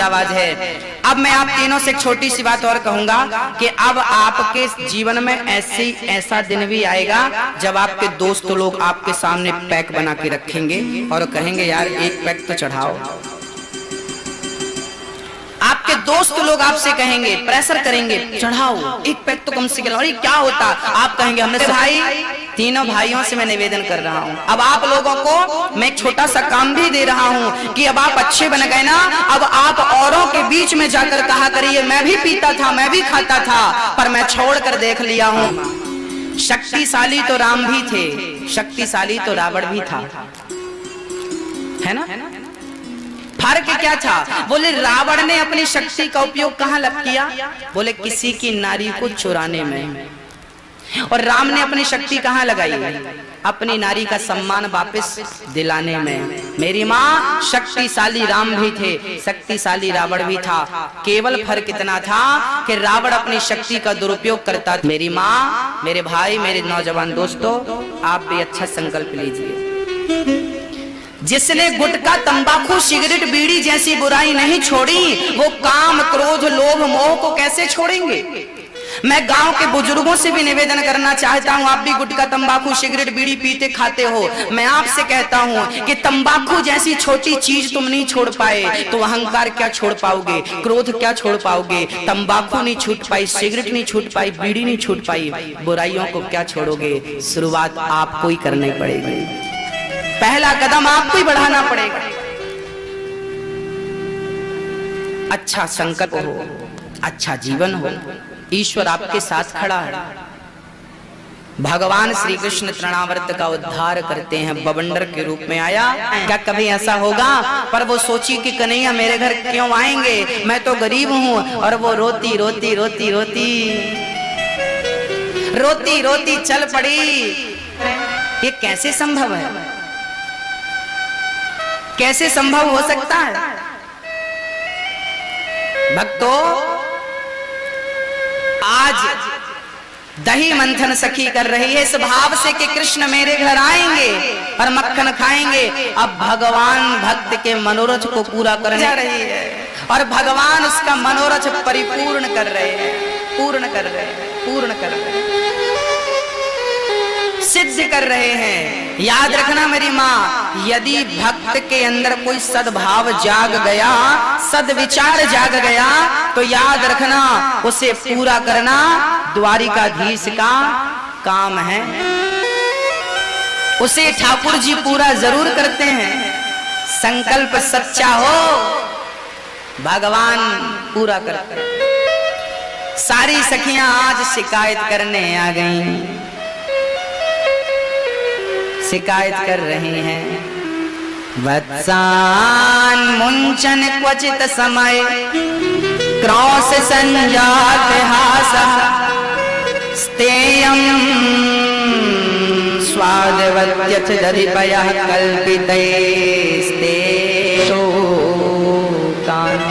आवाज है। अब मैं आप तीनों से एक छोटी सी बात और कहूंगा कि अब आपके जीवन में ऐसा दिन भी आएगा जब आपके दोस्त लोग आपके सामने पैक बना के रखेंगे और कहेंगे यार एक पैक तो चढ़ाओ। आपके दोस्त लोग आपसे कहेंगे, प्रेशर करेंगे, चढ़ाओ एक पैक तो कम से कम। अरे क्या होता, आप कहेंगे हमने भाई तीनों भाइयों से मैं निवेदन कर रहा हूं, अब आप लोगों को मैं एक छोटा सा काम भी दे रहा हूं कि अब आप अच्छे बन गए ना, अब आप औरों के बीच में जाकर कहा करिए मैं भी पीता था, मैं भी खाता था, पर मैं छोड़ कर देख लिया हूं। शक्तिशाली तो राम भी थे, शक्तिशाली तो रावण भी था, है ना? फर्क क्या था? बोले रावण ने अपनी शक्ति का उपयोग कहां किया? बोले किसी की नारी को चुराने में। और राम ने अपनी शक्ति कहां लगाई? अपनी नारी का सम्मान वापस दिलाने में। मेरी माँ शक्तिशाली राम भी थे, शक्तिशाली रावण भी था, केवल फर्क इतना था कि रावण अपनी शक्ति का दुरुपयोग करता था। मेरी माँ, मेरे भाई, मेरे नौजवान दोस्तों, आप भी अच्छा संकल्प लीजिए। जिसने गुटखा, तंबाकू, सिगरेट, बीड़ी जैसी बुराई नहीं छोड़ी, वो काम, क्रोध, लोभ, मोह को कैसे छोड़ेंगे? मैं गांव के बुजुर्गों से भी निवेदन करना चाहता हूं, आप भी गुटखा, तंबाकू, सिगरेट, बीड़ी पीते खाते हो, मैं आपसे कहता हूं कि तंबाकू जैसी छोटी चीज तुम नहीं छोड़ पाए तो अहंकार क्या छोड़ पाओगे, क्रोध क्या छोड़ पाओगे? तंबाकू नहीं छूट पाई, सिगरेट नहीं छूट पाई, बीड़ी नहीं छूट पाई, बुराइयों को क्या छोड़ोगे? शुरुआत आपको ही करनी पड़ेगी, पहला कदम आपको ही बढ़ाना पड़ेगा। अच्छा संकल्प हो, अच्छा जीवन हो, ईश्वर आपके साथ खड़ा है। भगवान श्री कृष्ण तृणावर्त का उद्धार करते हैं, बवंडर के रूप में आया। क्या कभी ऐसा होगा? पर वो सोची कि कन्हैया मेरे घर क्यों आएंगे, मैं तो गरीब हूं। और वो रोती रोती रोती रोती रोती रोती चल पड़ी। ये कैसे संभव है? कैसे संभव हो सकता है? भक्तों, आज दही मंथन सखी कर रही है इस भाव से कि कृष्ण मेरे घर आएंगे और मक्खन खाएंगे। अब भगवान भक्त के मनोरथ को पूरा करने जा रही है और भगवान उसका मनोरथ परिपूर्ण कर रहे हैं, पूर्ण कर रहे हैं, पूर्ण कर रहे हैं, सिद्ध कर रहे हैं। याद रखना मेरी माँ, यदि भक्त के अंदर कोई सद्भाव जाग गया, सद्विचार जाग गया, तो याद रखना उसे पूरा करना द्वारिकाधीश का काम है। उसे ठाकुर जी पूरा जरूर करते हैं। संकल्प सच्चा हो, भगवान पूरा करते हैं। सारी सखियां आज शिकायत करने आ गई, शिकायत कर रही हैं। वत्सान मुंचन क्वचित समय, क्रौस संजात हासा, स्तेयं स्वादवत्यथ दधिपयः कल्पितैस्ते शोकान्।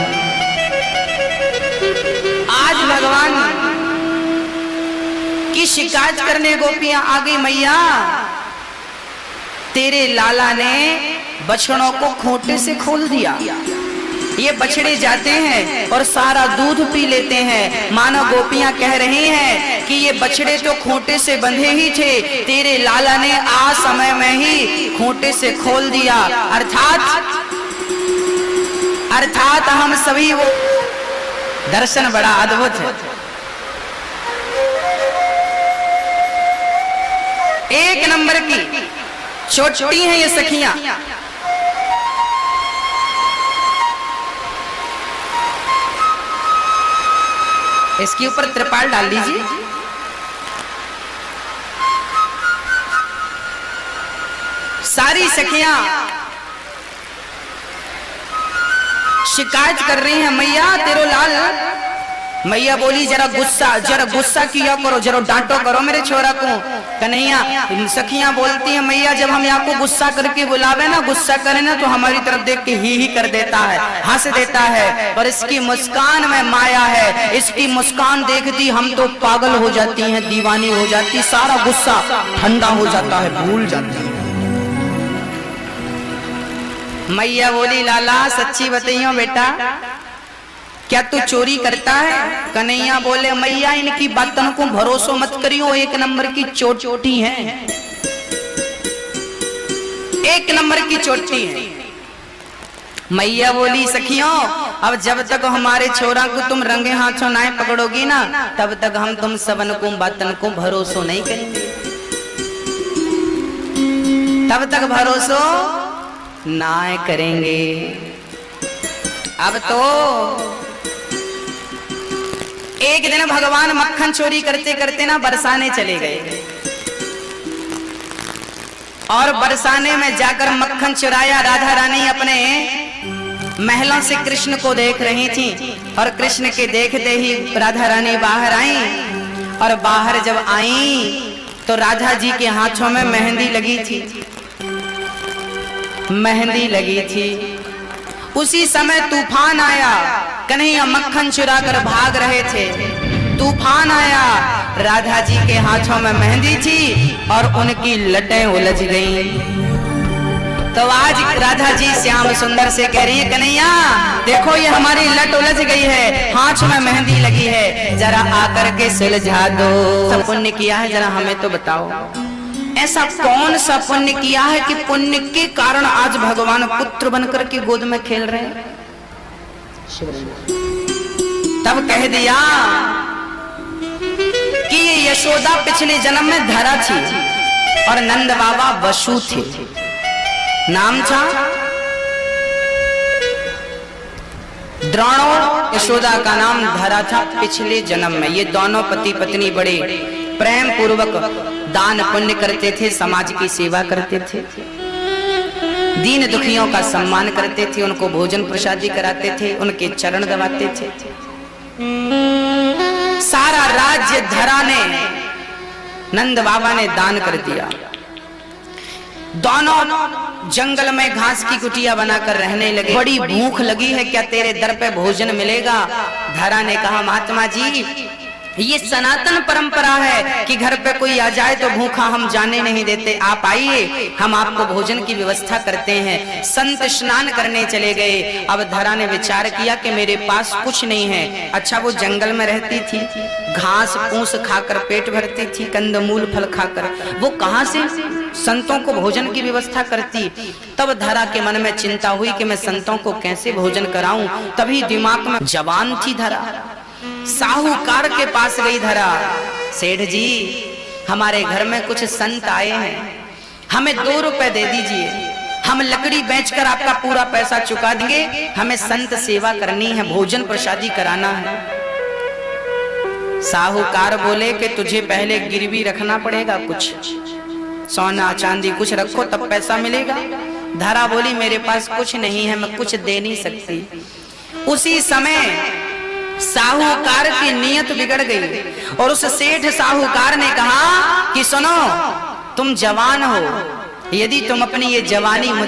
आज भगवान की शिकायत करने गोपियां आ गई। मैया, तेरे लाला ने बछड़ों को खूंटे से खोल दिया, ये बछड़े जाते हैं और सारा दूध पी लेते हैं। मानो गोपियां कह रही हैं कि ये बछड़े तो खूंटे से बंधे ही थे, तेरे लाला ने आ समय में ही खूंटे से खोल दिया। अर्थात हम सभी, वो दर्शन बड़ा अद्भुत है। एक नंबर की छोटी हैं ये सखियां। इसके ऊपर त्रिपाल डाल लीजिए। सारी सखियां शिकायत कर रही हैं, मैया तेरो लाल। मैया बोली जरा गुस्सा किया करो, जरा डांटो करो मेरे छोरा को। कन्हैया, सखियां बोलती हैं मैया जब हम यहाँ को गुस्सा करके बुलावे ना, गुस्सा करे ना, तो हमारी तरफ देख के ही कर देता है, हंस देता है, और इसकी मुस्कान में माया है। इसकी मुस्कान देखती हम तो पागल हो जाती हैं, दीवानी हो जाती, सारा गुस्सा ठंडा हो जाता है, भूल जाती है। मैया बोली लाला सच्ची बताइयो बेटा, क्या तू चोरी करता है? कन्हैया बोले मैया इनकी बातों को भरोसा मत करियो, एक नंबर की चोटी है, एक नंबर की चोटी है। मैया बोली सखियों अब जब तक हमारे छोरा को तुम रंगे हाथों ना पकड़ोगी ना तब तक हम तुम सबन को बातन को भरोसा नहीं करेंगे, तब तक भरोसा ना करेंगे। अब तो एक दिन भगवान मक्खन चोरी करते करते ना बरसाने चले गए और बरसाने में जाकर मक्खन चुराया। राधा रानी अपने महलों से कृष्ण को देख रही थी और कृष्ण के देखते ही राधा रानी बाहर आई और बाहर जब आई तो राधा जी के हाथों में मेहंदी लगी थी, मेहंदी लगी थी। उसी समय तूफान आया, कन्हैया मक्खन चुरा कर भाग रहे थे, तूफान आया, राधा जी के हाथों में मेहंदी थी और उनकी लटें उलझ गईं। तो आज राधा जी श्याम सुंदर से कह रही है कन्हैया देखो ये हमारी लट उलझ गई है, हाथ में मेहंदी लगी है, जरा आकर के सुलझा दो। सब पुण्य किया है जरा हमें तो बताओ, ऐसा कौन सा पुण्य किया है कि पुण्य के कारण आज भगवान पुत्र बनकर के गोद में खेल रहे हैं? तब कह दिया कि ये यशोदा पिछले जन्म में धरा थी और नंद बाबा वसु थे, नाम था द्रोणों, यशोदा का नाम धरा था पिछले जन्म में। ये दोनों पति पत्नी बड़े प्रेम पूर्वक दान पुण्य करते थे, समाज की सेवा करते थे, दीन दुखियों का सम्मान करते थे, उनको भोजन प्रसादी कराते थे, उनके चरण दबाते थे। सारा राज्य धरा ने नंद बाबा ने दान कर दिया। दोनों जंगल में घास की कुटिया बनाकर रहने लगे। बड़ी भूख लगी है, क्या तेरे दर पे भोजन मिलेगा? धरा ने कहा महात्मा जी ये सनातन परंपरा है कि घर पे कोई आ जाए तो भूखा हम जाने नहीं देते, आप आइए हम आपको भोजन की व्यवस्था करते हैं। संत स्नान करने चले गए। अब धरा ने विचार किया कि मेरे पास कुछ नहीं है। अच्छा वो जंगल में रहती थी, घास फूस खाकर पेट भरती थी, कंदमूल फल खाकर, वो कहां से संतों को भोजन की व्यवस्था करती? तब धरा के मन में चिंता हुई कि मैं संतों को कैसे भोजन कराऊं। तभी दिमाग में जवान थी धरा, साहूकार के पास गई धरा, सेठ जी हमारे घर में कुछ संत आए हैं, हमें 2 रुपए दे दीजिए, हम लकड़ी बेचकर आपका पूरा पैसा चुका देंगे, हमें संत सेवा करनी है, भोजन प्रसादी कराना है। साहूकार बोले कि तुझे पहले गिरवी रखना पड़ेगा, कुछ सोना चांदी कुछ रखो तब पैसा मिलेगा। धरा बोली मेरे पास कुछ नहीं है, मैं कुछ दे नहीं सकती। उसी समय साहूकार की नीयत बिगड़ गई और उस सेठ साहूकार ने कहा कि सुनो तुम जवान हो, यदि तुम अपनी ये जवानी